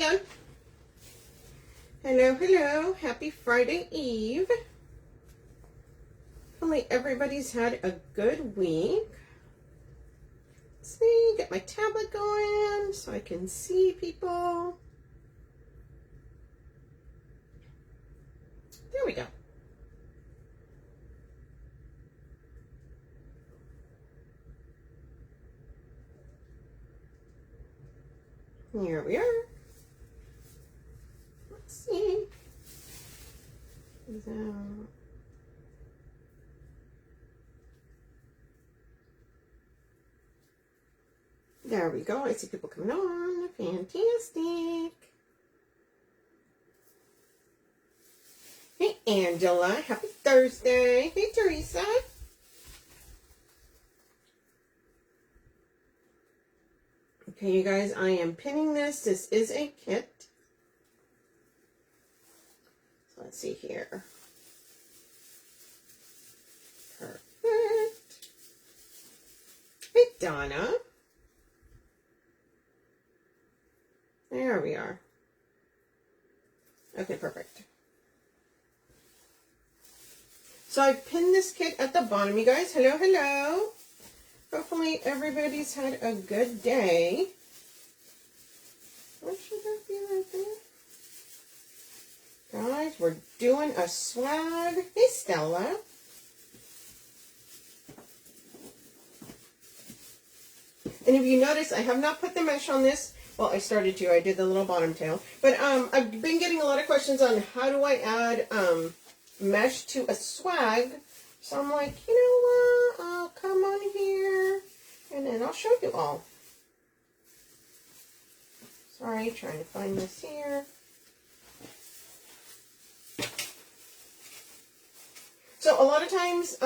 doing? Hello, hello. Happy Friday Eve. Hopefully everybody's had a good week. Let's see, get my tablet going so I can see people. There we go. Here we are. Let's see. So, there we go. I see people coming on. Fantastic. Hey, Angela. Happy Thursday. Hey, Teresa. Okay, you guys, I am pinning this. This is a kit. So let's see here. Perfect. Hey, Donna. There we are. Okay, perfect. So I pinned this kit at the bottom, you guys. Hello, hello. Hopefully everybody's had a good day. What should that be right there? Guys, we're doing a swag. Hey, Stella. And if you notice, I have not put the mesh on this. Well, I started to. I did the little bottom tail. But I've been getting a lot of questions on how do I add mesh to a swag. So I'm like, you know what? I'll come on here and then I'll show you all. Sorry, trying to find this here. So a lot of times,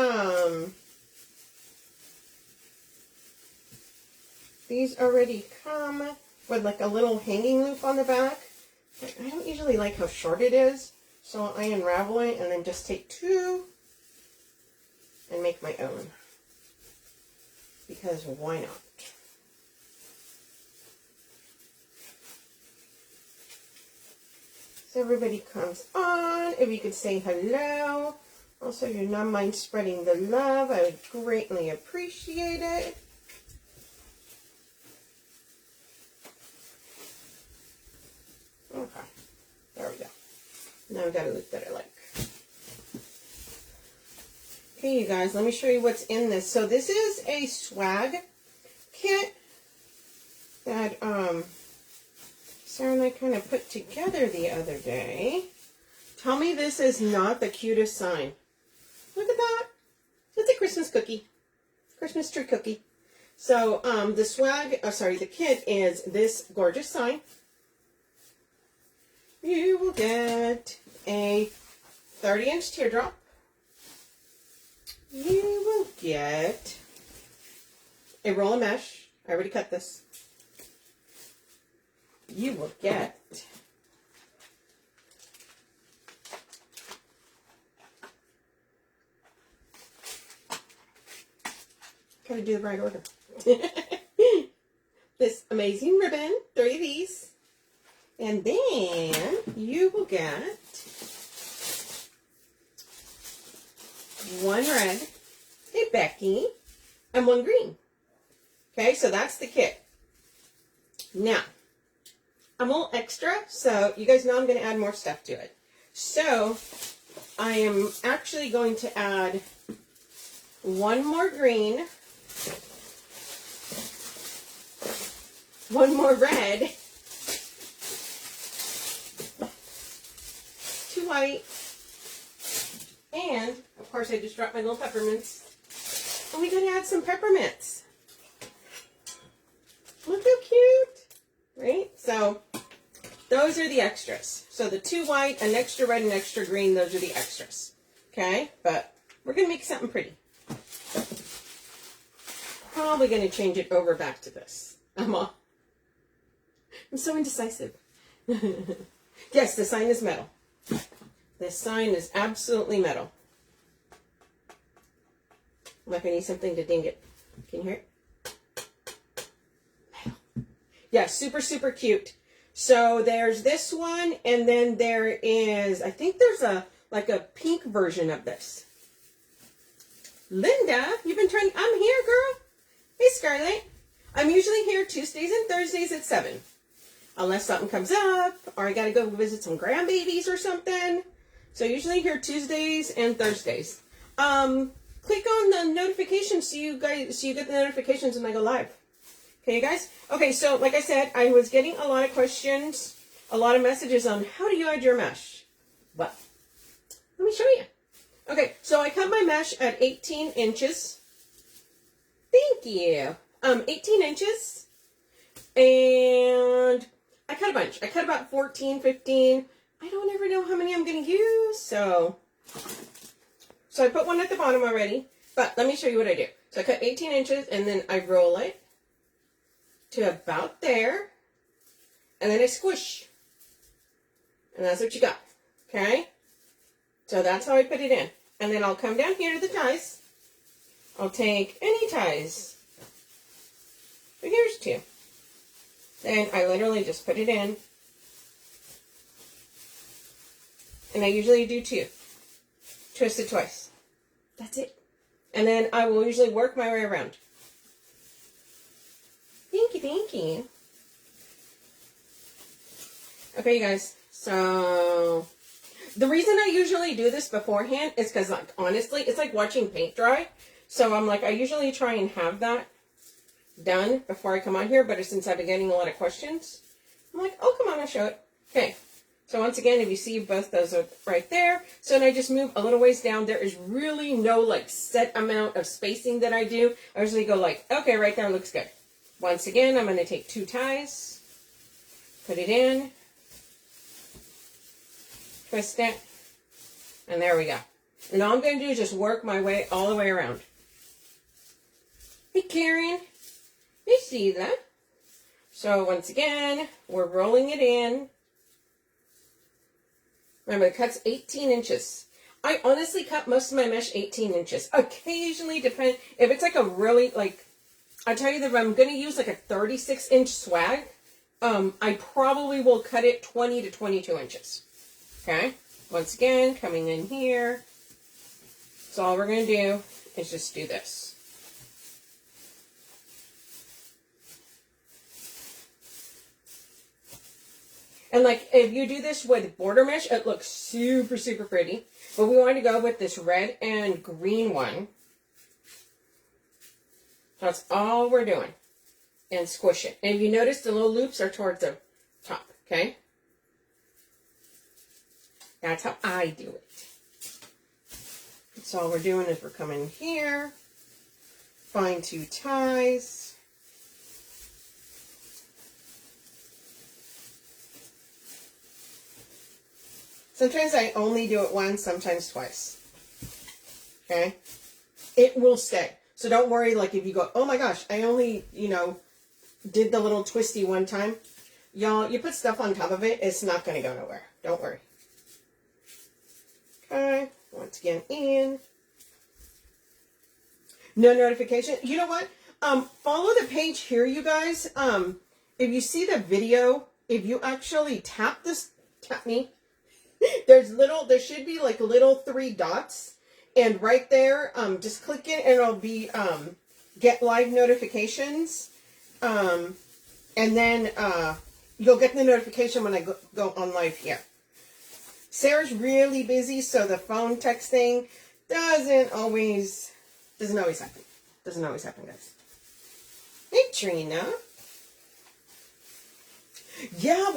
these already come with like a little hanging loop on the back. But I don't usually like how short it is. So I unravel it and then just take two and make my own. Because why not? So everybody comes on. If you could say hello. Also, if you don't mind spreading the love, I would greatly appreciate it. Okay. There we go. Now I've got a look that I like. Okay, you guys, let me show you what's in this. So this is a swag kit that Sarah and I kind of put together the other day. Tell me this is not the cutest sign. Look at that. It's a Christmas cookie. Christmas tree cookie. So the swag, the kit is this gorgeous sign. You will get a 30-inch teardrop. You will get a roll of mesh. I already cut this. You will get gotta do the right order. This amazing ribbon, 3 of these. And then you will get 1 red, a Becky, and 1 green. Okay, so that's the kit. Now, I'm a little extra, so you guys know I'm going to add more stuff to it. So, I am actually going to add 1 more green, 1 more red, 2 white, and, of course, I just dropped my little peppermints. And we gotta add some peppermints. Look how cute, right? So, those are the extras. So, the 2 white, an extra red, and extra green, those are the extras. Okay? But, we're gonna make something pretty. Probably gonna change it over back to this. I'm so indecisive. Yes, the sign is metal. This sign is absolutely metal. Like I need something to ding it. Can you hear it? Metal. Yeah, super, super cute. So there's this one, and then there is, I think there's a pink version of this. Linda, you've been trying, I'm here, girl. Hey, Scarlett. I'm usually here Tuesdays and Thursdays at 7. Unless something comes up, or I gotta go visit some grandbabies or something. So usually here Tuesdays and Thursdays. Click on the notifications so you get the notifications when I go live. Okay, you guys? Okay, so like I said, I was getting a lot of questions, a lot of messages on how do you add your mesh. Well, let me show you. Okay, so I cut my mesh at 18 inches. Thank you. 18 inches. And I cut a bunch. I cut about 14, 15. I don't ever know how many I'm going to use. So I put one at the bottom already. But let me show you what I do. So I cut 18 inches and then I roll it to about there. And then I squish. And that's what you got. Okay? So that's how I put it in. And then I'll come down here to the ties. I'll take any ties. So here's 2. Then I literally just put it in. And I usually do 2. Twist it twice. That's it. And then I will usually work my way around. Thank you, thank you. Okay, you guys. So the reason I usually do this beforehand is because, like, honestly, it's like watching paint dry. So I'm like, I usually try and have that done before I come on here. But since I've been getting a lot of questions, I'm like, oh, come on, I'll show it. Okay. So once again, if you see both those are right there. So then I just move a little ways down. There is really no like set amount of spacing that I do. I usually go like, okay, right there looks good. Once again, I'm going to take 2 ties, put it in, twist it, and there we go. And all I'm going to do is just work my way all the way around. Hey, Karen. Hey, Sheila. So once again, we're rolling it in. Remember, the cut's 18 inches. I honestly cut most of my mesh 18 inches. Occasionally, depend if it's like a really, like, I tell you that if I'm going to use like a 36-inch swag, I probably will cut it 20 to 22 inches. Okay? Once again, coming in here. So all we're going to do is just do this. And like, if you do this with border mesh, it looks super, super pretty. But we want to go with this red and green one. That's all we're doing. And squish it. And if you notice, the little loops are towards the top, okay? That's how I do it. So all we're doing is we're coming here, find 2 ties. Sometimes I only do it once, sometimes twice. Okay? It will stay. So don't worry, like, if you go, oh my gosh, I only, did the little twisty one time. Y'all, you put stuff on top of it, it's not going to go nowhere. Don't worry. Okay. Once again, in. No notification. You know what? Follow the page here, you guys. If you see the video, if you actually tap me, there should be like little 3 dots, and right there, just click it and it'll be, get live notifications. And then, you'll get the notification when I go on live here. Sarah's really busy, so the phone texting doesn't always happen. Doesn't always happen, guys. Hey, Trina. Yeah,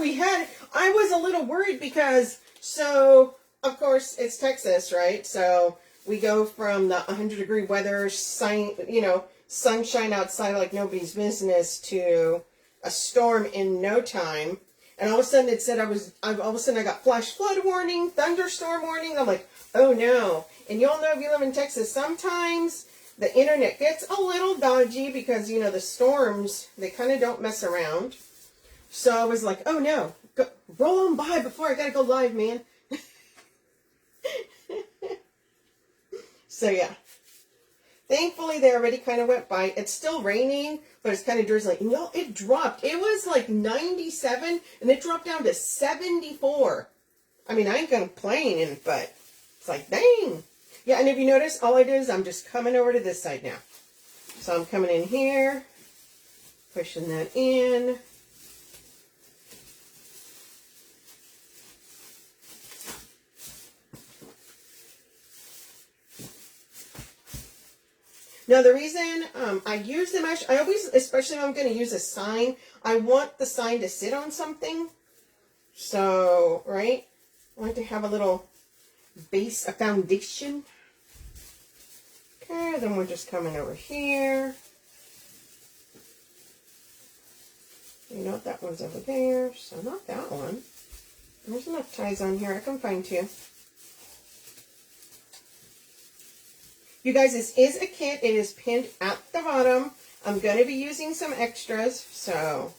I was a little worried because, so, of course, it's Texas, right? So we go from the 100-degree weather, sunshine outside like nobody's business, to a storm in no time. And all of a sudden it said I got flash flood warning, thunderstorm warning. I'm like, oh no. And y'all know if you live in Texas, sometimes the internet gets a little dodgy because, the storms, they kind of don't mess around. So I was like, oh no, roll on by before I gotta go live, man. So yeah. Thankfully, they already kind of went by. It's still raining, but it's kind of drizzling. No, it dropped. It was like 97, and it dropped down to 74. I mean, I ain't gonna complain, but it's like, dang. Yeah, and if you notice, all I did is I'm just coming over to this side now. So I'm coming in here, pushing that in. Now, the reason I use the mesh, I always, especially if I'm going to use a sign, I want the sign to sit on something. So, right? I want to have a little base, a foundation. Okay, then we're just coming over here. You know, that one's over there, so not that one. There's enough ties on here. I can find two. You guys, this is a kit. It is pinned at the bottom. I'm going to be using some extras, so.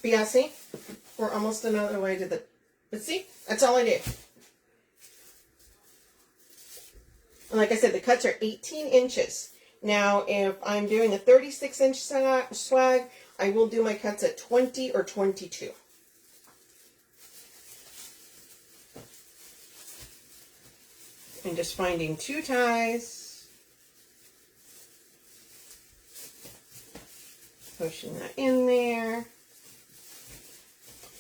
But yeah, see? We're almost another way to the, but see? That's all I did. And like I said, the cuts are 18 inches. Now, if I'm doing a 36-inch swag, I will do my cuts at 20 or 22. And just finding two ties. Pushing that in there.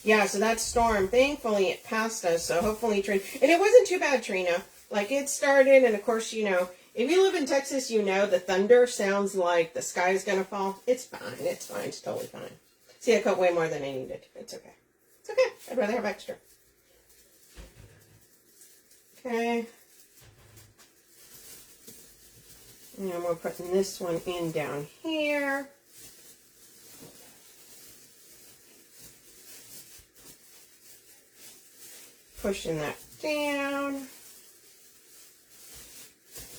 Yeah, so that storm, thankfully it passed us, so hopefully Trina, and it wasn't too bad, Trina. Like, it started, and of course, you know, if you live in Texas, you know the thunder sounds like the sky is going to fall. It's fine, it's fine, it's totally fine. See, I cut way more than I needed. It's okay. It's okay. I'd rather have extra. Okay. And we're putting this one in down here. Pushing that down.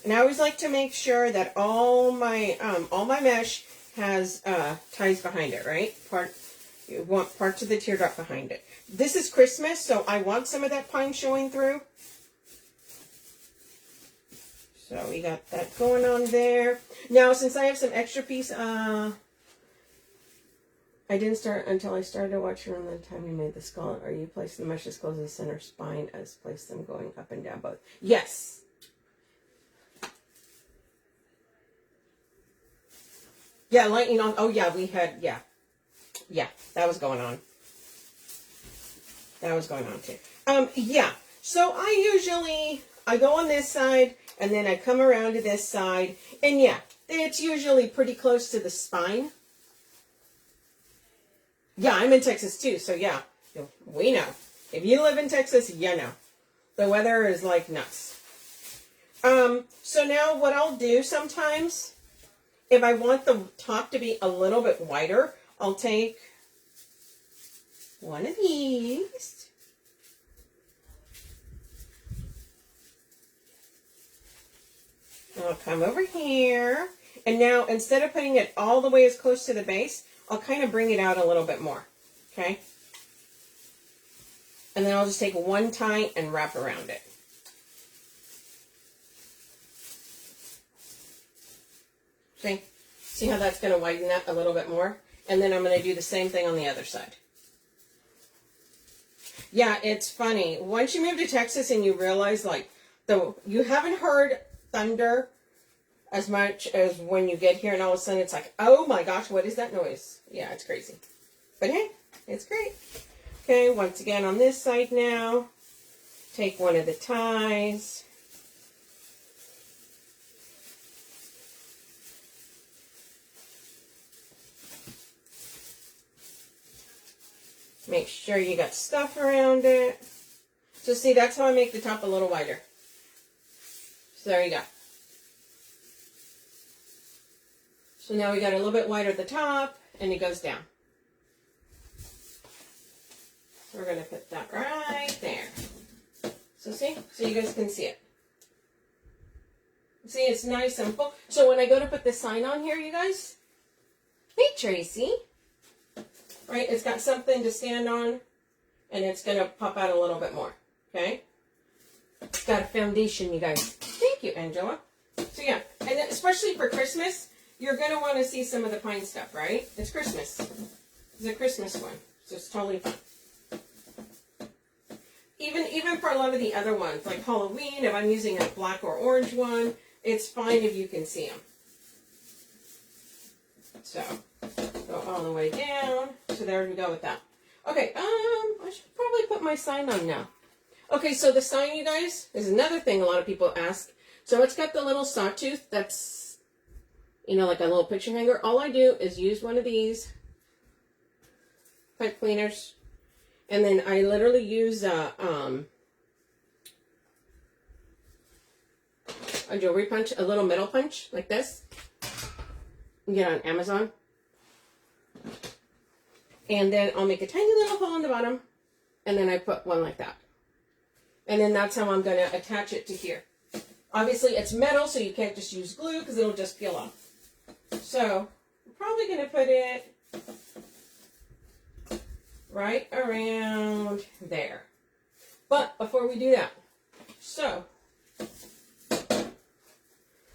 And I always like to make sure that all my mesh has ties behind it, right? You want parts of the teardrop behind it. This is Christmas, so I want some of that pine showing through. So we got that going on there. Now, since I have some extra piece, I didn't start until I started watching around the time you made the skull. Are you placing the mesh as close as the center spine as place them going up and down both? Yes. Yeah, lightning on. Oh, yeah, we had, yeah. Yeah, that was going on. That was going on, too. Yeah, so I go on this side, and then I come around to this side, and yeah, it's usually pretty close to the spine. Yeah, I'm in Texas, too, so yeah, we know. If you live in Texas, you know. The weather is like nuts. So now what I'll do sometimes, if I want the top to be a little bit wider, I'll take one of these. I'll come over here. And now, instead of putting it all the way as close to the base, I'll kind of bring it out a little bit more. Okay? And then I'll just take one tie and wrap around it. See? See how that's going to widen that a little bit more? And then I'm going to do the same thing on the other side. Yeah, it's funny. Once you move to Texas and you realize, like, you haven't heard thunder as much as when you get here, and all of a sudden it's like, oh my gosh, what is that noise? Yeah, it's crazy. But hey, it's great. Okay, once again on this side now, take one of the ties. Make sure you got stuff around it. So see, that's how I make the top a little wider. So there you go. So now we got a little bit wider at the top, and it goes down. So we're going to put that right there. So see? So you guys can see it. See, it's nice and full. So when I go to put the sign on here, you guys, hey, Tracy. Right, it's got something to stand on, and it's going to pop out a little bit more, okay? It's got a foundation, you guys. you, Angela. So yeah, and then especially for Christmas, you're going to want to see some of the pine stuff, right? It's Christmas. It's a Christmas one, so it's totally fine. Even for a lot of the other ones, like Halloween, if I'm using a black or orange one, it's fine if you can see them. So, go all the way down. So there we go with that. Okay, I should probably put my sign on now. Okay, so the sign, you guys, is another thing a lot of people ask. So it's got the little sawtooth that's, you know, like a little picture hanger. All I do is use one of these pipe cleaners. And then I literally use a jewelry punch, a little metal punch like this. You get on Amazon. And then I'll make a tiny little hole in the bottom. And then I put one like that. And then that's how I'm going to attach it to here. Obviously it's metal, so you can't just use glue because it'll just peel off. So I'm probably going to put it right around there. But before we do that, so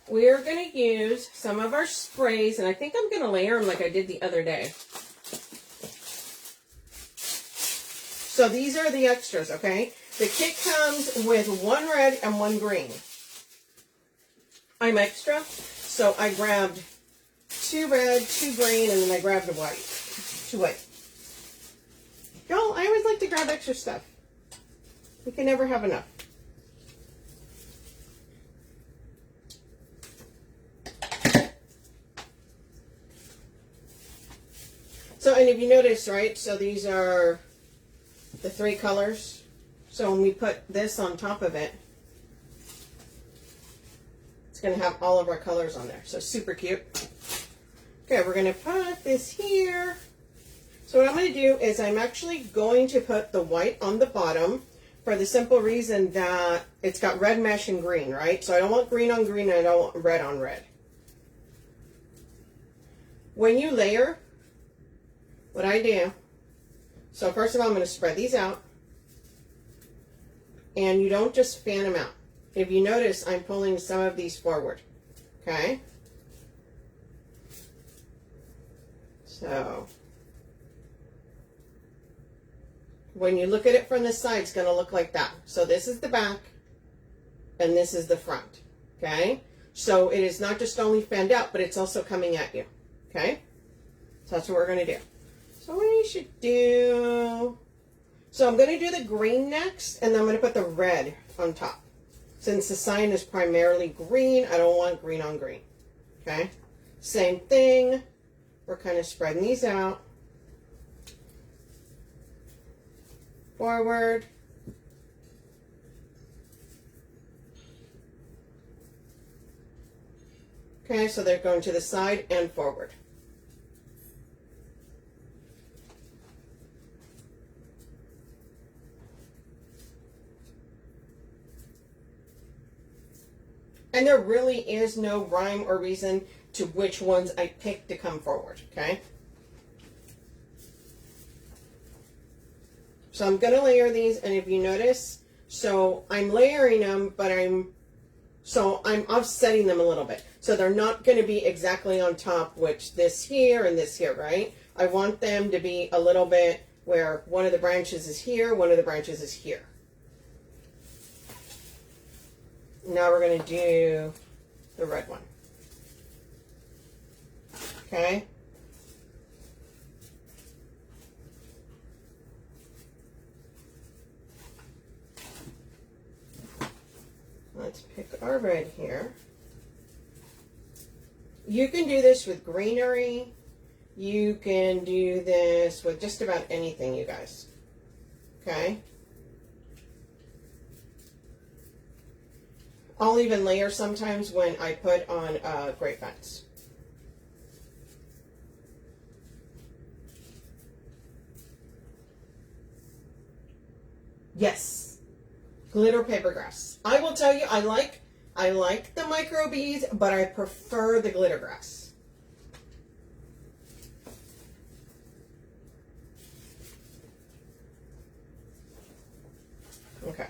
we're going to use some of our sprays, and I think I'm going to layer them like I did the other day. So these are the extras, okay? The kit comes with one red and one green. I'm extra, so I grabbed 2 red, 2 green, and then I grabbed a white. 2 white. Y'all, I always like to grab extra stuff. You can never have enough. So, and if you notice, right, so these are the 3 colors. So when we put this on top of it, it's going to have all of our colors on there. So super cute. Okay, we're going to put this here. So what I'm going to do is I'm actually going to put the white on the bottom for the simple reason that it's got red mesh and green, right? So I don't want green on green and I don't want red on red. When you layer, what I do, so first of all, I'm going to spread these out. And you don't just fan them out. If you notice, I'm pulling some of these forward. Okay? So, when you look at it from the side, it's going to look like that. So this is the back, and this is the front. Okay? So it is not just only fanned out, but it's also coming at you. Okay? So that's what we're going to do. So what we should do... So I'm going to do the green next, and then I'm going to put the red on top. Since the sign is primarily green, I don't want green on green. Okay? Same thing. We're kind of spreading these out. Forward. Okay, so they're going to the side and forward. And there really is no rhyme or reason to which ones I pick to come forward, okay? So I'm going to layer these, and if you notice, so I'm layering them, but I'm offsetting them a little bit. So they're not going to be exactly on top, which this here and this here, right? I want them to be a little bit where one of the branches is here, one of the branches is here. Now we're going to do the red one. Okay? Let's pick our red here. You can do this with greenery. You can do this with just about anything, you guys. Okay? I'll even layer sometimes when I put on grapevines. Yes, glitter paper grass. I will tell you, I like the micro beads, but I prefer the glitter grass. Okay.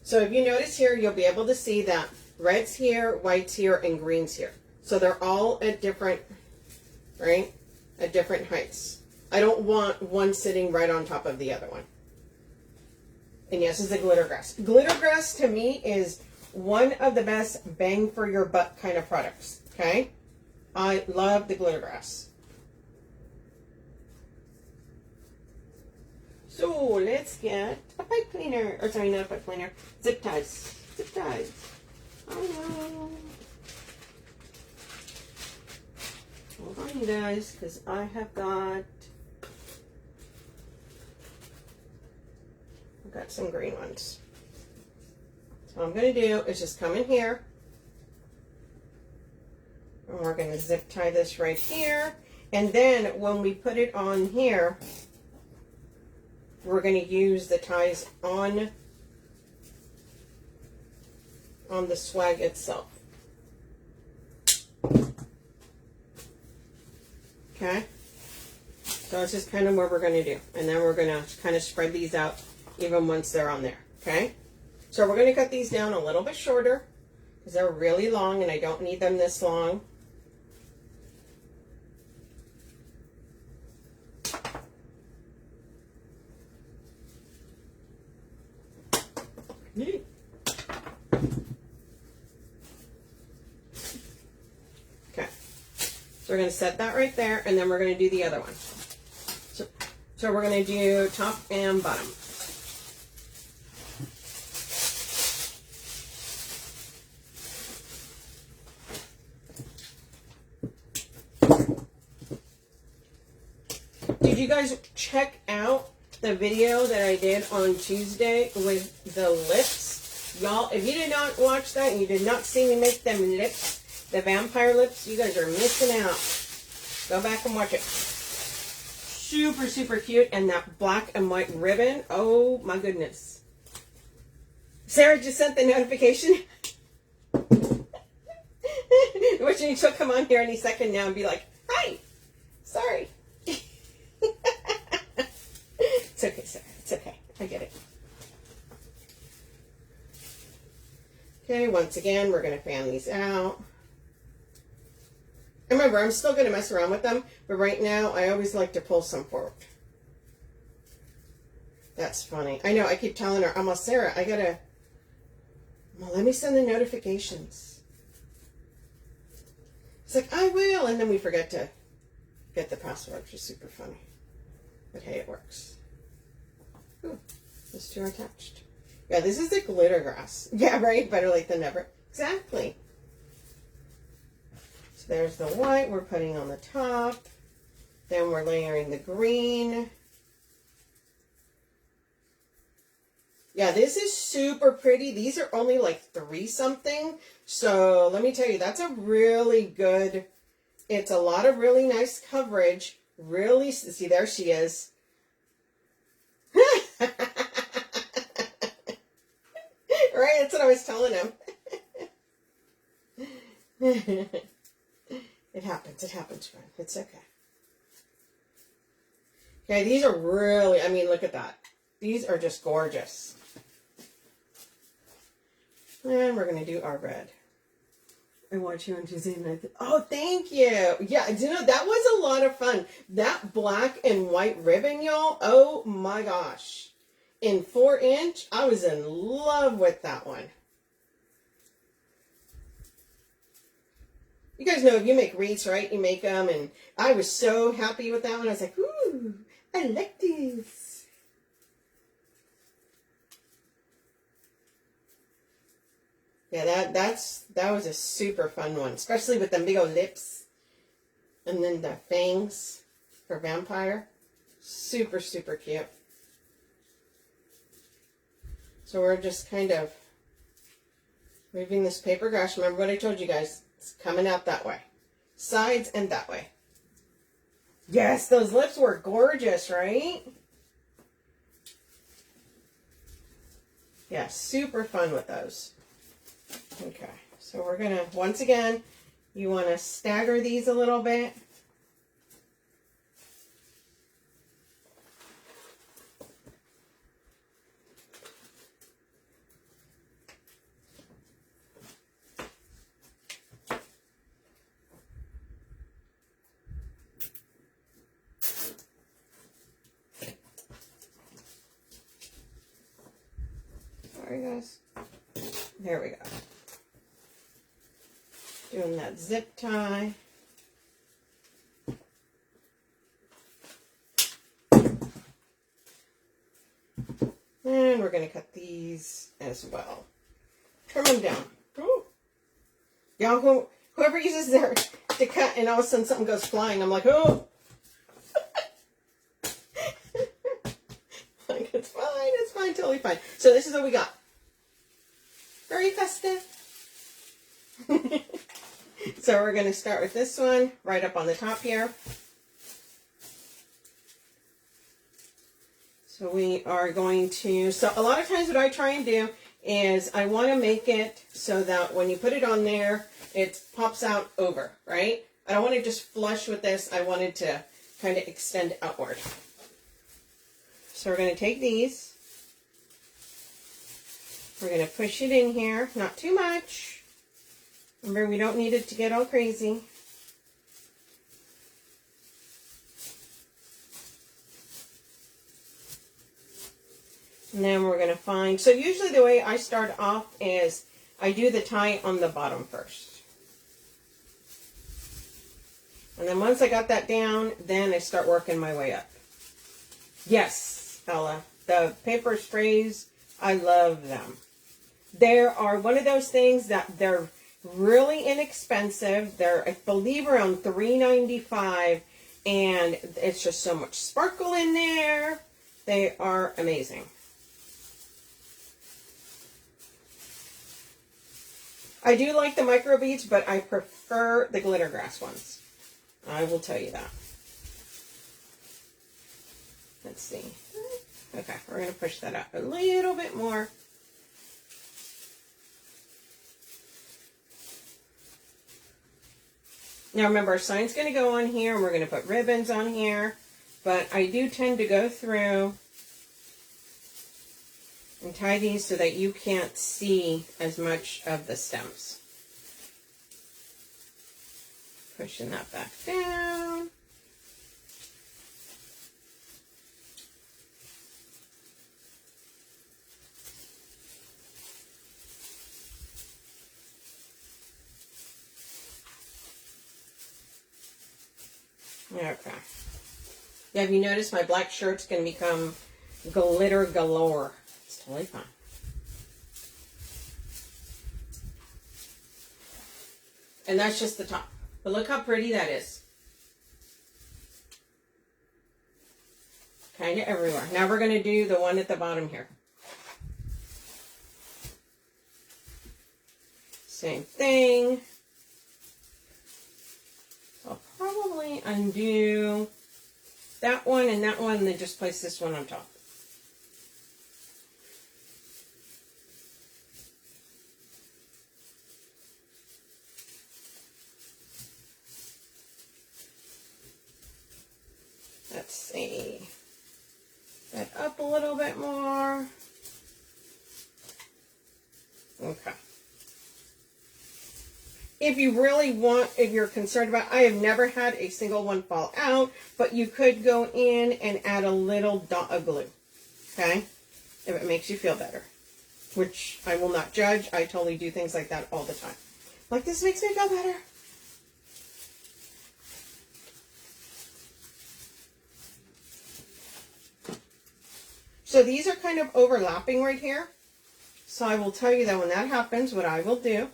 So if you notice here, you'll be able to see that Red's here, white's here, and green's here. So they're all at different, right? At different heights. I don't want one sitting right on top of the other one. And yes, it's a glitter grass. Glitter grass to me is one of the best bang for your buck kind of products. Okay? I love the glitter grass. So let's get a pipe cleaner. Or sorry, not a pipe cleaner. Zip ties. Zip ties. Oh no. Hold on, you guys, because I have got some green ones. So what I'm going to do is just come in here, and we're going to zip tie this right here, and then when we put it on here, we're going to use the ties on the swag itself. Okay, so that's just kind of what we're going to do. And then we're going to kind of spread these out even once they're on there. Okay, so we're going to cut these down a little bit shorter because they're really long and I don't need them this long. Okay, so we're going to set that right there, and then we're going to do the other one. So we're going to do top and bottom. Did you guys check out the video that I did on Tuesday with the lips? Y'all, if you did not watch that and you did not see me make them lips, the vampire lips, you guys are missing out. Go back and watch it. Super, super cute. And that black and white ribbon. Oh my goodness. Sarah just sent the notification. Which she'll come on here any second now and be like, hi, sorry. It's okay, Sarah. It's okay. I get it. Okay, once again, we're going to fan these out. Remember, I'm still going to mess around with them, but right now, I always like to pull some forward. That's funny. I know, I keep telling her, almost, Sarah, I got to, well, let me send the notifications. It's like, I will, and then we forget to get the password, which is super funny. But hey, it works. Ooh, those two are attached. Yeah, this is the glitter grass. Yeah, right? Better late than never. Exactly. So there's the white we're putting on the top. Then we're layering the green. Yeah, this is super pretty. These are only like 3 something. So let me tell you, that's a really good, it's a lot of really nice coverage. Really, see, there she is. Right, that's what I was telling him. It happens, friend. It's okay. Okay, these are really, I mean, look at that. These are just gorgeous. And we're going to do our red. I watched you on Tuesday night. Oh, thank you. Yeah, you know, that was a lot of fun. That black and white ribbon, y'all. Oh my gosh. In 4-inch, I was in love with that one. You guys know if you make wreaths, right? You make them, and I was so happy with that one. I was like, ooh, I like this. Yeah, that was a super fun one, especially with them big old lips, and then the fangs for vampire. Super, super cute. So we're just kind of moving this paper grass. Remember what I told you guys? It's coming out that way. Sides and that way. Yes, those lips were gorgeous, right? Yeah, super fun with those. Okay, so we're going to, once again, you want to stagger these a little bit. this. There we go. Doing that zip tie. And we're going to cut these as well. Trim them down. Ooh. Y'all, whoever uses their to cut and all of a sudden something goes flying, I'm like, oh. Like, it's fine, totally fine. So this is what we got. Very festive. So we're going to start with this one right up on the top here. So we are going to, so a lot of times what I try and do is I want to make it so that when you put it on there, it pops out over, right? I don't want to just flush with this. I want it to kind of extend outward. So we're going to take these. We're going to push it in here, not too much. Remember, we don't need it to get all crazy. And then we're going to find, so usually the way I start off is I do the tie on the bottom first. And then once I got that down, then I start working my way up. Yes, Ella, the paper sprays, I love them. They are one of those things that they're really inexpensive. They're, I believe, around $3.95, and it's just so much sparkle in there. They are amazing. I do like the micro beads, but I prefer the glitter grass ones. I will tell you that. Let's see. Okay, we're going to push that up a little bit more. Now remember, our sign's going to go on here, and we're going to put ribbons on here. But I do tend to go through and tie these so that you can't see as much of the stems. Pushing that back down. Okay. Yeah, have you noticed my black shirt's going to become glitter galore? It's totally fine. And that's just the top. But look how pretty that is. Kind of everywhere. Now we're going to do the one at the bottom here. Same thing. I'll probably undo that one and then just place this one on top. Let's see. That up a little bit more. Okay. If you really want, if you're concerned about, I have never had a single one fall out, but you could go in and add a little dot of glue, okay? If it makes you feel better, which I will not judge. I totally do things like that all the time. Like, this makes me feel better. So these are kind of overlapping right here. So I will tell you that when that happens, what I will do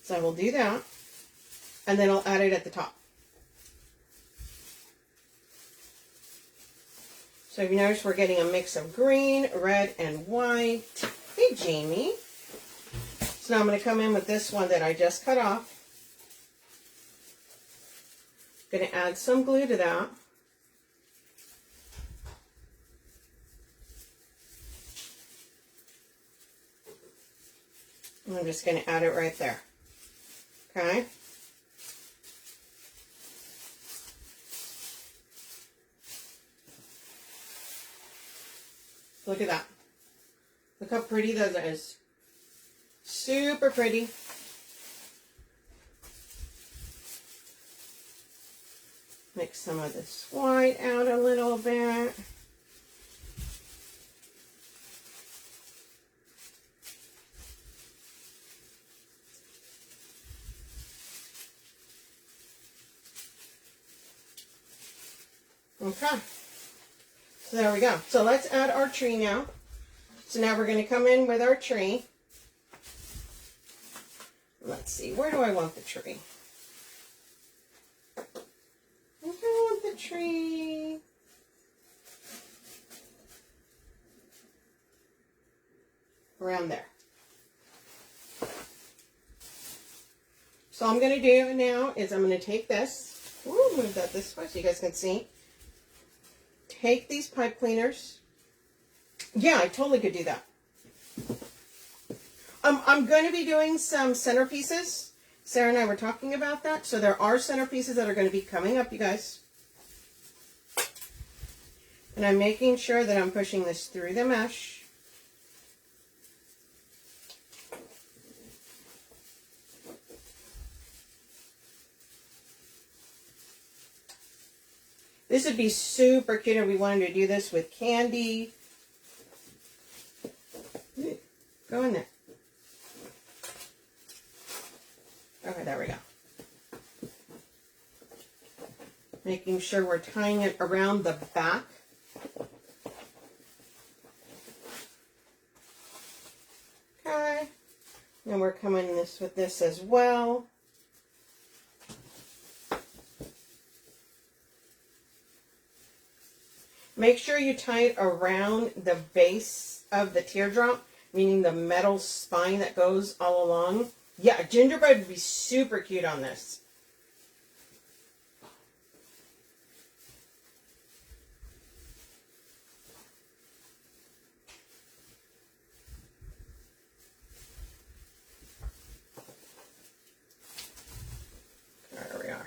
is I will do that, and then I'll add it at the top. So if you notice, we're getting a mix of green, red, and white. Hey, Jamie. So now I'm going to come in with this one that I just cut off. Going to add some glue to that. And I'm just going to add it right there. Okay. Look at that. Look how pretty that is. Super pretty. Mix some of this white out a little bit. Okay. So there we go. So let's add our tree now. So now we're going to come in with our tree. Let's see, where do I want the tree? I think I want the tree around there. So all I'm going to do now is I'm going to take this, move that this way so you guys can see. Take these pipe cleaners. Yeah, I totally could do that. I'm going to be doing some centerpieces. Sarah and I were talking about that. So there are centerpieces that are going to be coming up, you guys. And I'm making sure that I'm pushing this through the mesh. This would be super cute if we wanted to do this with candy. Go in there. Okay, there we go. Making sure we're tying it around the back. Okay. And we're coming with this as well. Make sure you tie it around the base of the teardrop, meaning the metal spine that goes all along. Yeah, gingerbread would be super cute on this. There we are.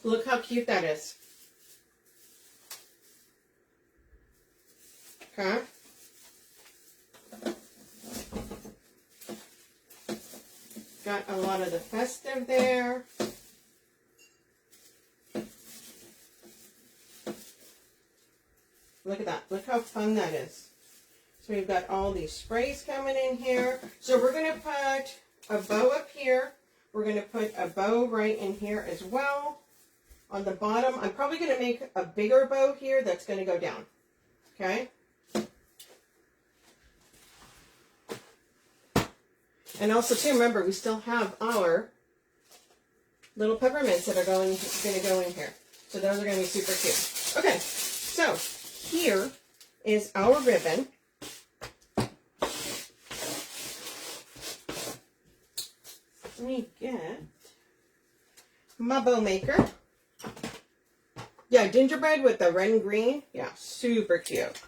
Look how cute that is. Okay. Got a lot of the festive there. Look at that. Look how fun that is. So we've got all these sprays coming in here. So we're going to put a bow up here. We're going to put a bow right in here as well. On the bottom, I'm probably going to make a bigger bow here that's going to go down. Okay? And also, too, remember, we still have our little peppermints that are going to go in here. So those are going to be super cute. Okay, so here is our ribbon. Let me get my bow maker. Yeah, gingerbread with the red and green. Yeah, super cute.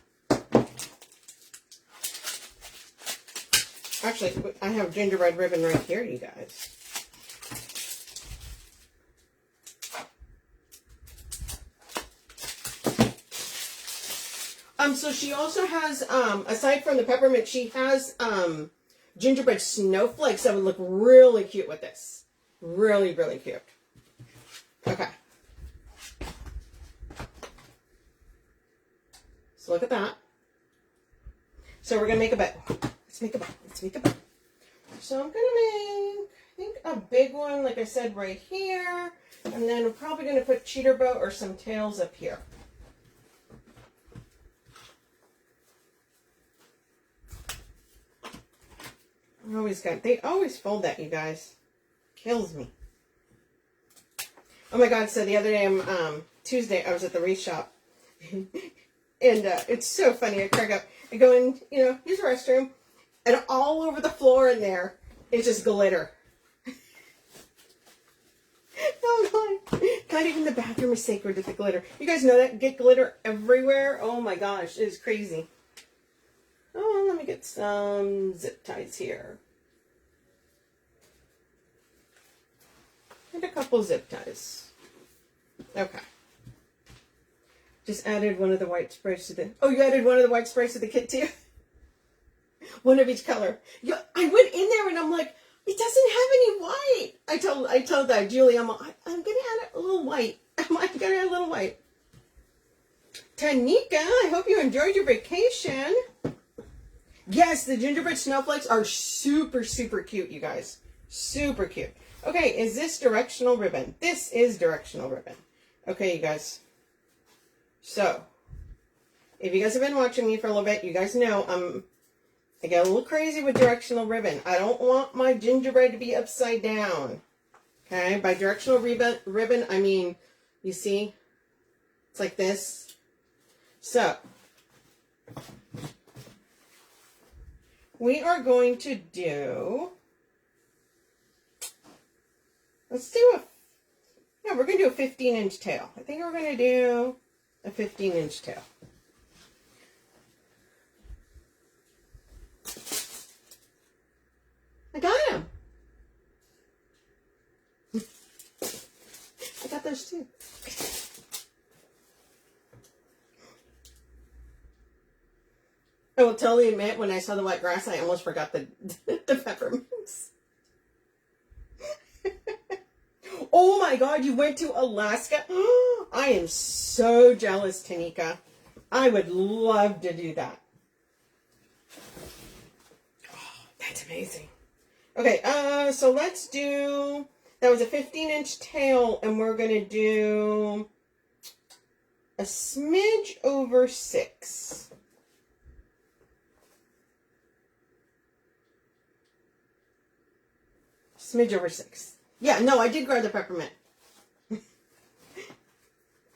Actually, I have gingerbread ribbon right here, you guys. So she also has, aside from the peppermint, she has gingerbread snowflakes that would look really cute with this. Really, really cute. Okay. So look at that. So we're going to make a bow. Let's make a bow. Let's make a bow. So I'm going to make, I think, a big one, like I said, right here. And then we're probably going to put cheater bow or some tails up here. They always fold that, you guys. Kills me. Oh my God, so the other day, Tuesday, I was at the Wreath Shop. And it's so funny. I crack up. I go in, use the restroom. And all over the floor in there is just glitter. Oh my. Not even the bathroom is sacred with the glitter. You guys know that? Get glitter everywhere. Oh my gosh, it is crazy. Oh, let me get some zip ties here. And a couple zip ties. Okay. Just added one of the white sprays to the... Oh, you added one of the white sprays to the kit too? One of each color. Yeah, I went in there and I'm like, it doesn't have any white. I told that Julie, I'm going to add a little white. I'm going to add a little white. Tanika, I hope you enjoyed your vacation. Yes, the gingerbread snowflakes are super, super cute, you guys. Super cute. Okay, is this directional ribbon? This is directional ribbon. Okay, you guys. So, if you guys have been watching me for a little bit, you guys know I get a little crazy with directional ribbon. I don't want my gingerbread to be upside down. Okay, by directional ribbon, I mean, you see, it's like this. So, we are going to do, we're going to do a 15-inch tail. I think we're going to do a 15-inch tail. I got him. I got those too. I will totally admit, when I saw the white grass, I almost forgot the peppermints. Oh my God, you went to Alaska? I am so jealous, Tanika. I would love to do that. Oh, that's amazing. Okay, so let's do, that was a 15-inch tail, and we're going to do a smidge over 6. Smidge over 6. Yeah, no, I did grab the peppermint.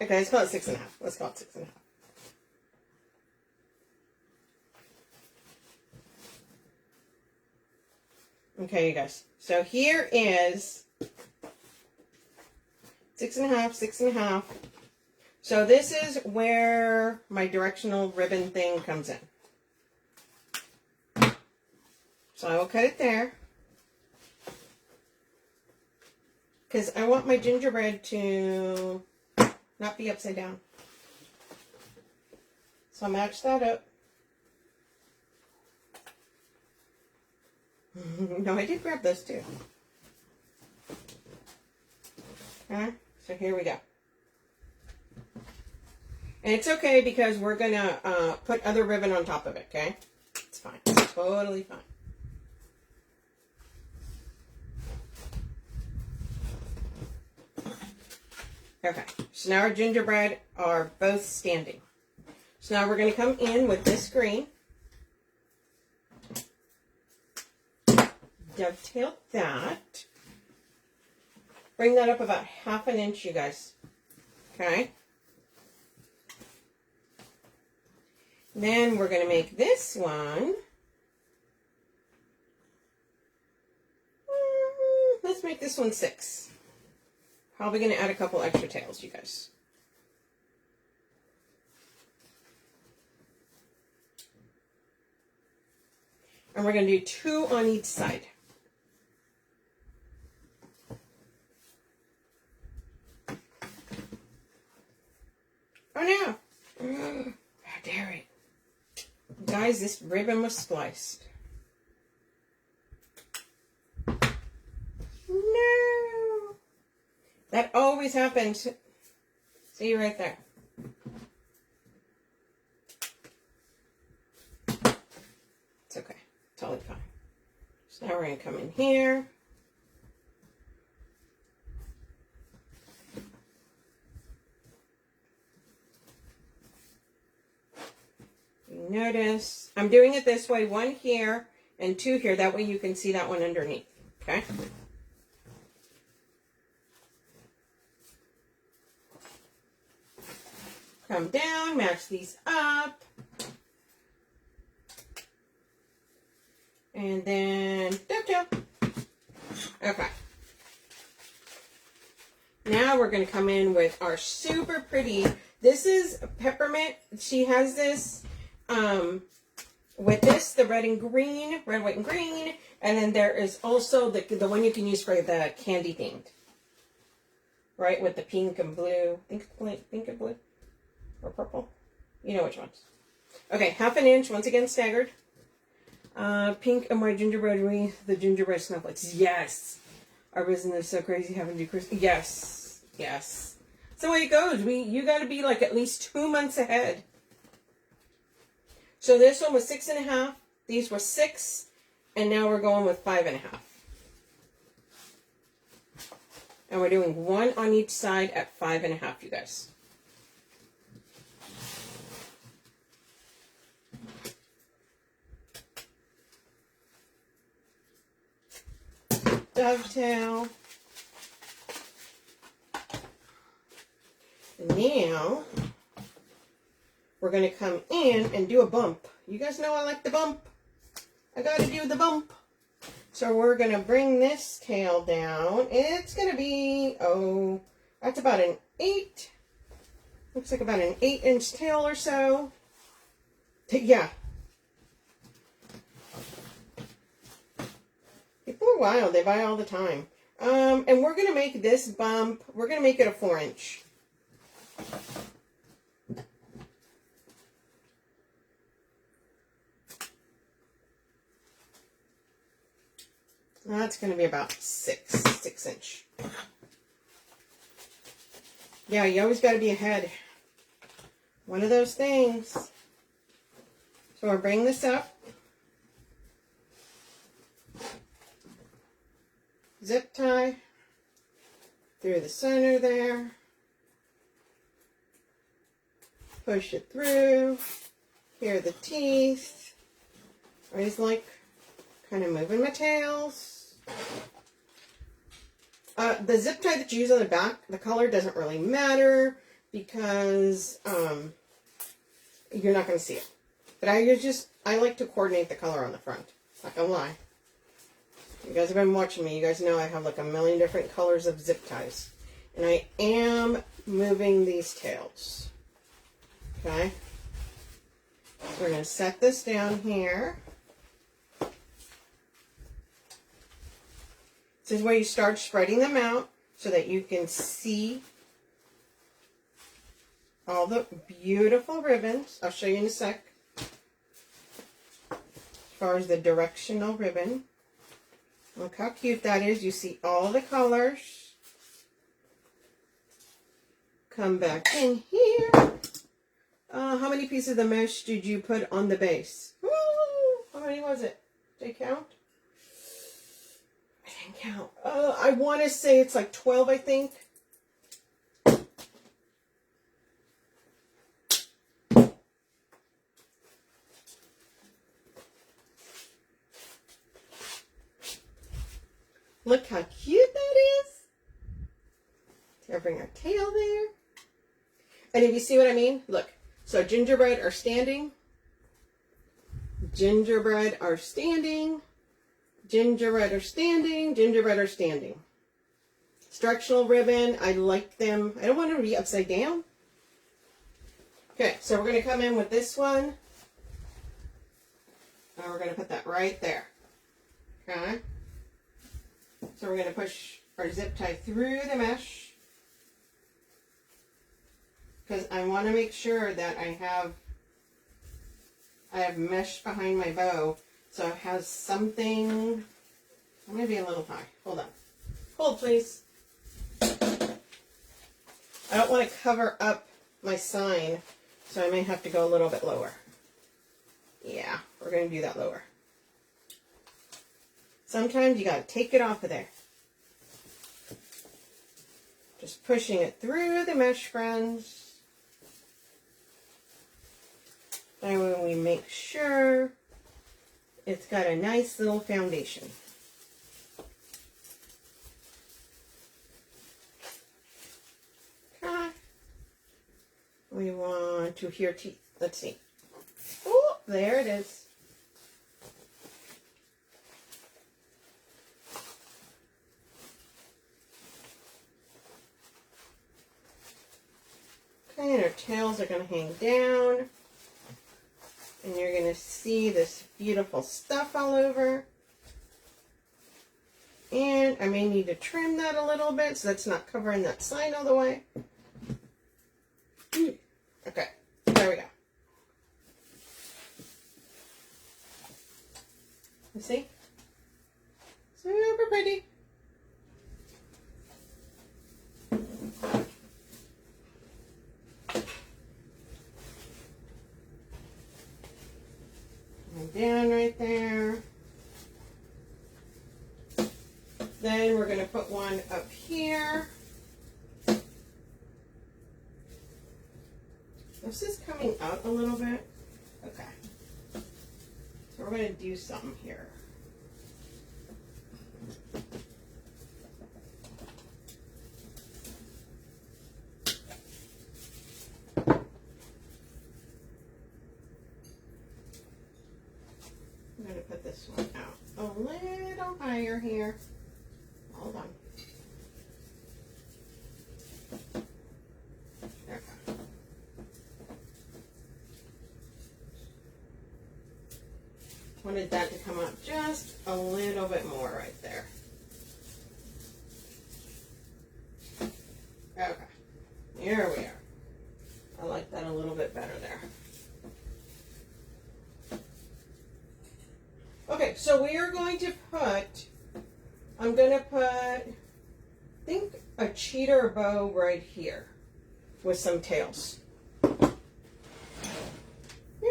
Okay, let's call it 6.5. Let's call it 6.5. Okay, you guys. So here is 6.5, 6.5. So this is where my directional ribbon thing comes in. So I will cut it there. Because I want my gingerbread to not be upside down. So I'll match that up. No, I did grab those too. Okay, so here we go. And it's okay because we're going to put other ribbon on top of it, okay? It's fine. It's totally fine. Okay, so now our gingerbread are both standing. So now we're going to come in with this green. Dovetail that. Bring that up about 1/2 inch, you guys. Okay. Then we're going to make this one. Let's make this one 6. Probably going to add a couple extra tails, you guys. And we're going to do 2 on each side. Oh no! How dare it. Guys, this ribbon was spliced. No! That always happens. See you right there. It's okay. Totally fine. So now we're going to come in here. You notice I'm doing it this way, 1 here and 2 here. That way you can see that one underneath. Okay? Come down, match these up. And then dovetail. Okay. Now we're going to come in with our super pretty, this is peppermint. She has this with this, the red and green, red, white, and green. And then there is also the one you can use for the candy themed. Right, with the pink and blue. Pink and blue. or purple. You know which ones. Okay, 1/2 inch, once again staggered. Pink and white gingerbread wreath, the gingerbread snowflakes. Yes! Our business is so crazy having to do Christmas. Yes! Yes. That's the way it goes. You got to be like at least 2 months ahead. So this one was 6.5. These were 6. And now we're going with 5.5. And we're doing one on each side at 5.5, you guys. Dovetail. And now we're going to come in and do a bump. You guys know I like the bump. I got to do the bump. So we're going to bring this tail down. It's going to be, oh, that's about an 8. Looks like about an 8-inch tail or so. Yeah. People are wild. They buy all the time. And we're going to make this bump, we're going to make it a 4-inch. That's going to be about 6 inch. Yeah, you always got to be ahead. One of those things. So we'll bring this up. Zip tie through the center there. Push it through. Here are the teeth. Always like kind of moving my tails. The zip tie that you use on the back, the color doesn't really matter because you're not going to see it. But I like to coordinate the color on the front. Not gonna lie. You guys have been watching me. You guys know I have like a million different colors of zip ties. And I am moving these tails. Okay? So we're going to set this down here. This is where you start spreading them out so that you can see all the beautiful ribbons. I'll show you in a sec. As far as the directional ribbon. Look how cute that is. You see all the colors. Come back in here. How many pieces of mesh did you put on the base? Woo! How many was it? Did you count? I didn't count. I want to say it's like 12, I think. Look how cute that is. I'll bring our tail there. And if you see what I mean, look. So gingerbread are standing. Gingerbread are standing. Gingerbread are standing. Gingerbread are standing. Structural ribbon, I like them. I don't want them to be upside down. Okay, so we're going to come in with this one. And we're going to put that right there. Okay. So we're going to push our zip tie through the mesh. Because I want to make sure that I have mesh behind my bow. So it has something. I'm going to be a little high. Hold on. Hold, please. I don't want to cover up my sign. So I may have to go a little bit lower. Yeah, we're going to do that lower. Sometimes you got to take it off of there. Just pushing it through the mesh, friends. That way we make sure it's got a nice little foundation. Okay. We want to hear teeth. Let's see. Oh, there it is. Okay, and our tails are going to hang down. And you're going to see this beautiful stuff all over. And I may need to trim that a little bit so that's not covering that sign all the way. Okay. down right there. Then we're going to put one up here. This is coming out a little bit. Okay. So we're going to do something here. I'm going to put this one out a little higher here. Hold on. Okay. Wanted that to come up just a little bit more right there. Okay. Here we are. I like that a little bit better there. Okay, so we are going to put, I'm going to put, I think, a cheater bow right here with some tails. Hey,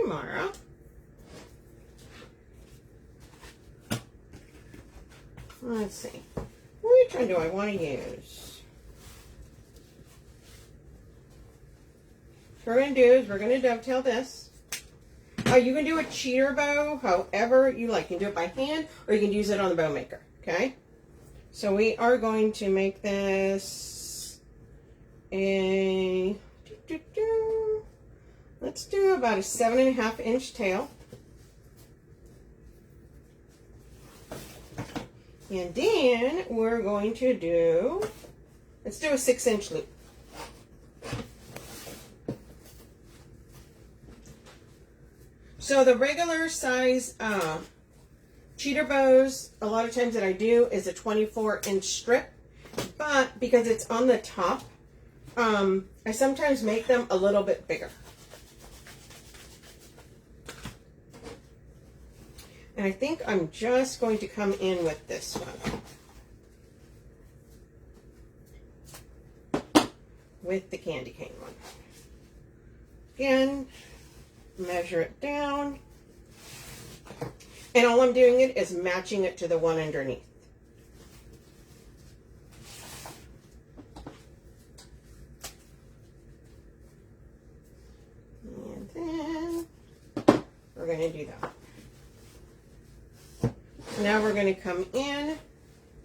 Mara. Let's see. Which one do I want to use? What we're going to do is we're going to dovetail this. You can do a cheater bow however you like. You can do it by hand or you can use it on the bow maker. Okay? So we are going to make this a, let's do about a 7.5 inch tail. And then we're going to do, let's do a 6 inch loop. So the regular size cheater bows, a lot of times that I do is a 24 inch strip, but because it's on the top, I sometimes make them a little bit bigger. And I think I'm just going to come in with this one. With the candy cane one. Again, measure it down. And all I'm doing it is matching it to the one underneath. And then we're going to do that. Now we're going to come in,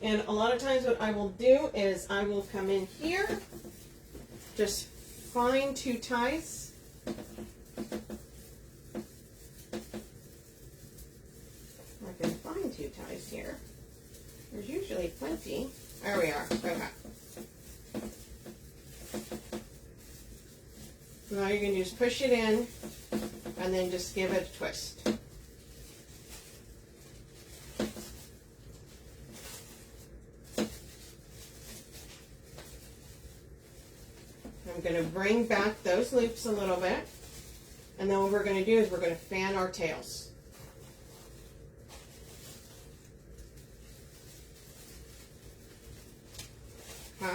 and a lot of times what I will do is I will come in here, just find 2 ties. I can find 2 ties here. There's usually plenty. There we are. Okay. Now you can just push it in and then just give it a twist. I'm going to bring back those loops a little bit, and then what we're going to do is we're going to fan our tails. So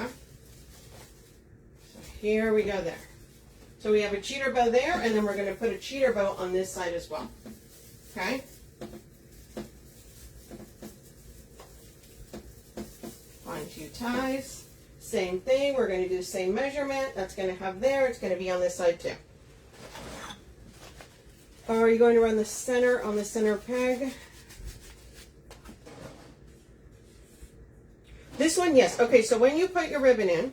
here we go there. So we have a cheater bow there, and then we're going to put a cheater bow on this side as well. Okay? Find 2 ties. Same thing, we're going to do the same measurement. That's going to have there, it's going to be on this side too. Are you going to run the center on the center peg? This one, yes. Okay, so when you put your ribbon in,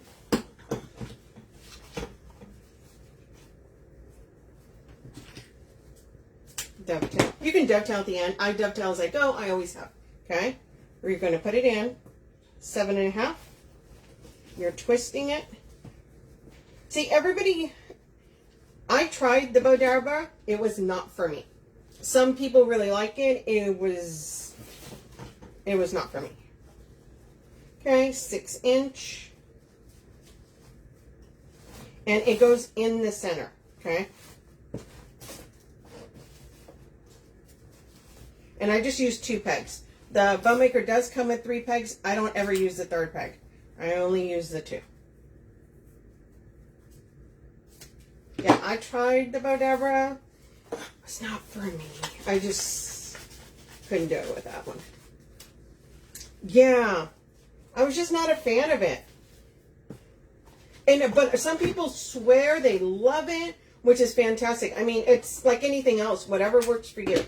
dovetail. You can dovetail at the end. I dovetail as I go. I always have. Okay? We're going to put it in 7.5. You're twisting it. See, everybody, I tried the Bodarba. It was not for me. Some people really like it. It was not for me. Okay, 6 inch. And it goes in the center. Okay. And I just use 2 pegs. The bow maker does come with 3 pegs. I don't ever use the 3rd peg. I only use the 2. Yeah, I tried the Bodarba. It's not for me. I just couldn't do it with that one. Yeah, I was just not a fan of it. But some people swear they love it, which is fantastic. I mean, it's like anything else, whatever works for you.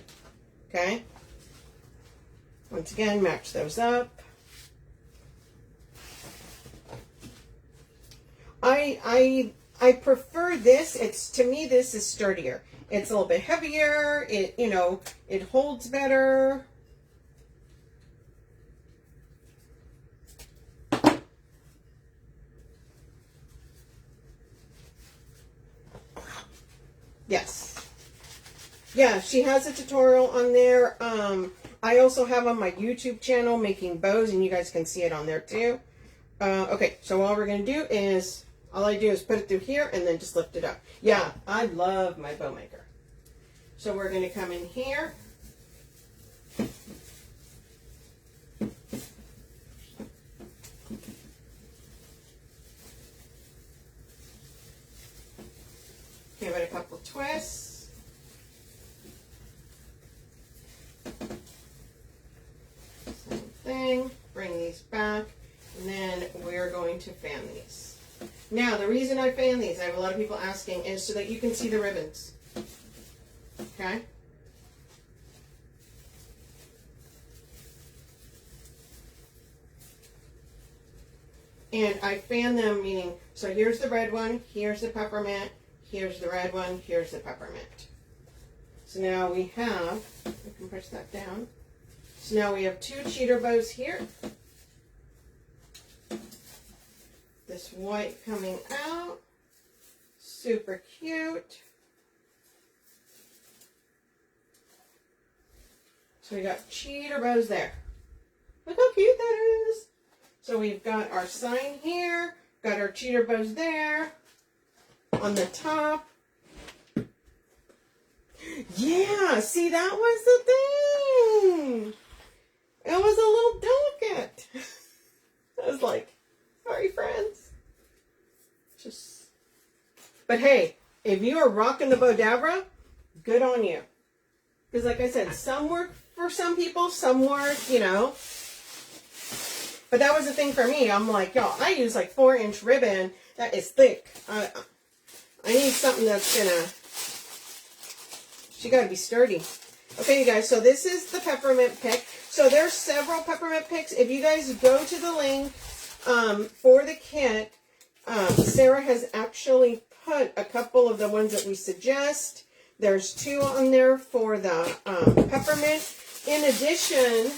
Okay? Once again, match those up. I prefer this. To me, this is sturdier. It's a little bit heavier. It holds better. Yes. Yeah, she has a tutorial on there. I also have on my YouTube channel making bows, and you guys can see it on there too. Okay, so all we're going to do is, all I do is put it through here and then just lift it up. Yeah, I love my bow maker. So we're going to come in here. Give it a couple twists. Same thing. Bring these back. And then we're going to fan these. Now, the reason I fan these, I have a lot of people asking, is so that you can see the ribbons. Okay? And I fan them, meaning, so here's the red one, here's the peppermint, here's the red one, here's the peppermint. So now we have, I can push that down. So now we have 2 cheater bows here. This white coming out, super cute. So we got cheater bows there. Look how cute that is. So we've got our sign here, got our cheater bows there, on the top. Yeah, see, that was the thing. It was a little delicate. I was like, sorry, friends. But hey, if you are rocking the Bodabra, good on you. Because like I said, some work for some people, some work, But that was the thing for me. I'm like, y'all, I use like 4-inch ribbon that is thick. I need something that's she gotta be sturdy. Okay, you guys, so this is the peppermint pick. So there's several peppermint picks. If you guys go to the link for the kit, Sarah has actually put a couple of the ones that we suggest. There's 2 on there for the peppermint. In addition,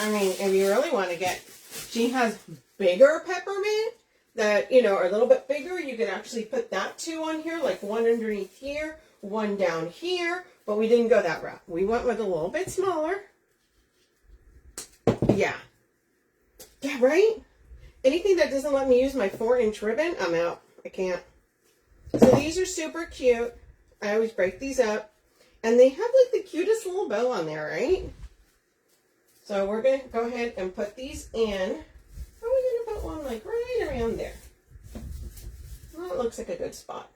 I mean, if you really want to get, she has bigger peppermint that, are a little bit bigger. You can actually put that 2 on here, like 1 underneath here, 1 down here. But we didn't go that route. We went with a little bit smaller. Yeah. Yeah, right? Anything that doesn't let me use my 4-inch ribbon, I'm out. I can't. So these are super cute. I always break these up. And they have like the cutest little bow on there, right? So we're going to go ahead and put these in. How are we going to put one like right around there? Well, that looks like a good spot.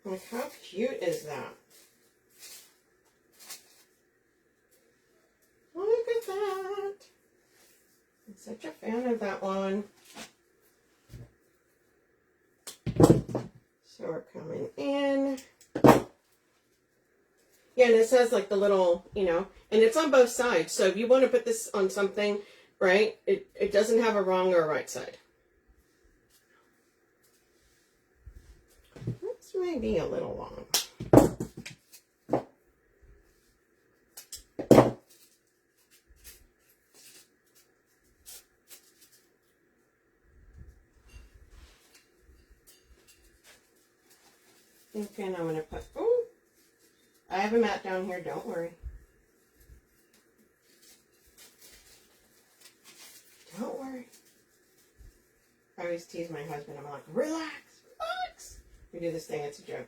Like, how cute is that? Look at that. I'm such a fan of that one. So we're coming in. Yeah, and it says like the little, and it's on both sides. So if you want to put this on something, right, it doesn't have a wrong or a right side. This may be a little long. Okay, now I'm going to put, I have a mat down here, don't worry. Don't worry. I always tease my husband, I'm like, relax, relax. We do this thing, it's a joke.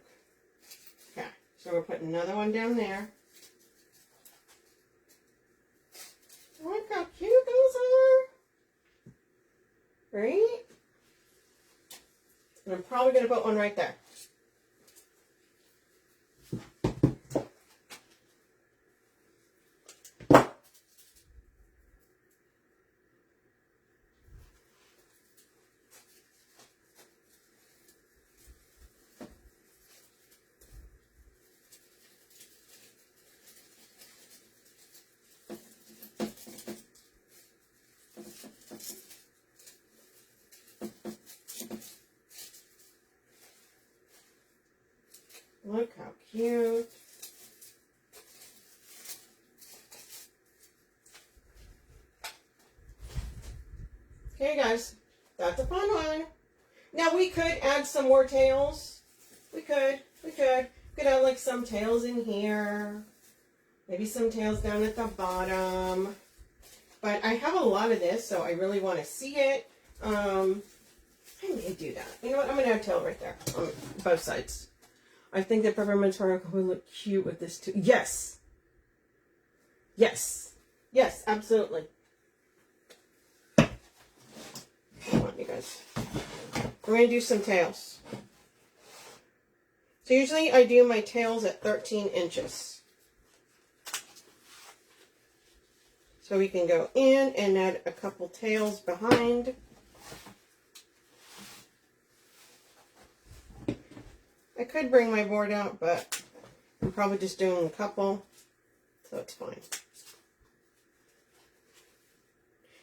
Okay, so we're putting another one down there. Look how cute those right? And I'm probably going to put one right there. Look how cute. Okay, guys, that's a fun one. Now, we could add some more tails. We could add like some tails in here. Maybe some tails down at the bottom. But I have a lot of this, so I really want to see it. I may do that. You know what? I'm going to add a tail right there on both sides. I think the peppermint sparkle would look cute with this too. Yes. Yes. Yes, absolutely. Come on, you guys. We're going to do some tails. So usually I do my tails at 13 inches. So we can go in and add a couple tails behind. I could bring my board out, but I'm probably just doing a couple, so it's fine.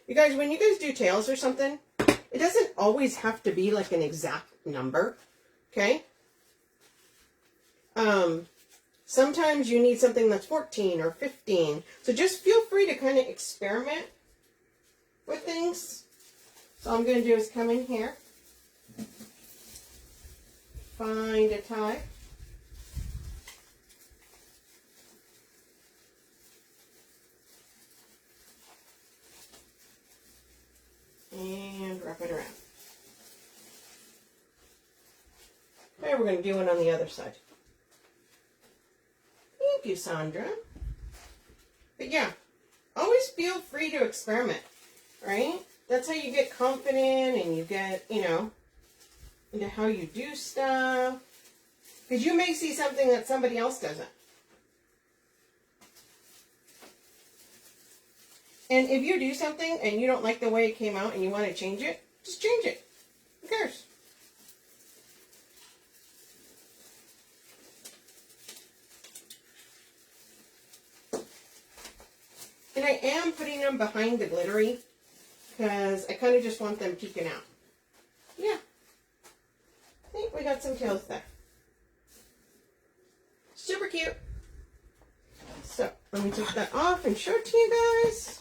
You guys, when you guys do tails or something, it doesn't always have to be like an exact number, okay? Sometimes you need something that's 14 or 15, so just feel free to kind of experiment with things. So all I'm going to do is come in here. Find a tie. And wrap it around. Okay, we're going to do one on the other side. Thank you, Sandra. But yeah, always feel free to experiment, right? That's how you get confident and you get, you know, into how you do stuff. Because you may see something that somebody else doesn't. And if you do something and you don't like the way it came out and you want to change it, just change it. Who cares? And I am putting them behind the glittery because I kind of just want them peeking out. Yeah. I think we got some tails there. Super cute. So, let me take that off and show it to you guys.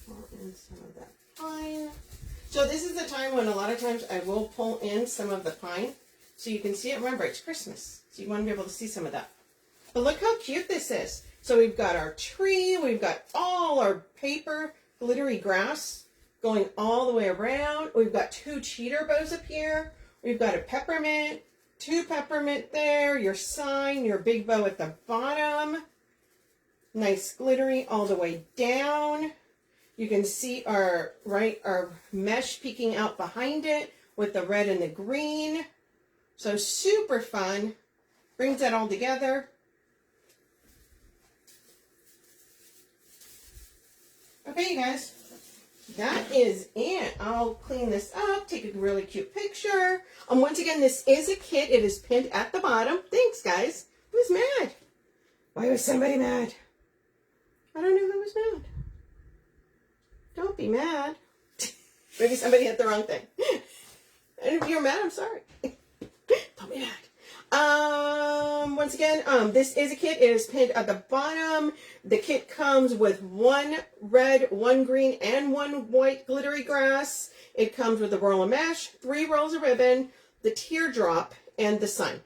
Pull in some of that pine. So this is the time when a lot of times I will pull in some of the pine so you can see it. Remember, it's Christmas, so you want to be able to see some of that. But look how cute this is. So we've got our tree, we've got all our paper glittery grass going all the way around. We've got 2 cheater bows up here. We've got a peppermint, 2 peppermint there, your sign, your big bow at the bottom. Nice glittery all the way down. You can see our mesh peeking out behind it with the red and the green. So super fun. Brings that all together. Okay, you guys, that is it. I'll clean this up, take a really cute picture. Once again, this is a kit. It is pinned at the bottom. Thanks, guys. Who's mad? Why was somebody mad? I don't know who was mad. Don't be mad. Maybe somebody hit the wrong thing. And if you're mad, I'm sorry. Don't be mad. Once again, this is a kit. It is pinned at the bottom. The kit comes with 1 red, 1 green, and 1 white glittery grass. It comes with a roll of mesh, 3 rolls of ribbon, the teardrop, and the sun.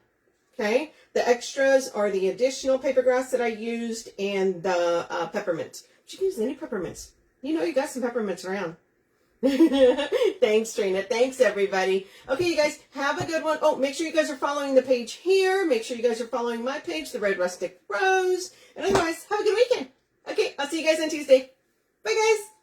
Okay? The extras are the additional paper grass that I used and the peppermint. But you can use any peppermints. You know you got some peppermints around. Thanks, Trina. Thanks, everybody. Okay, you guys, have a good one. Oh, make sure you guys are following the page here. Make sure you guys are following my page, The Red Rustic Rose. And otherwise, have a good weekend. Okay, I'll see you guys on Tuesday. Bye, guys.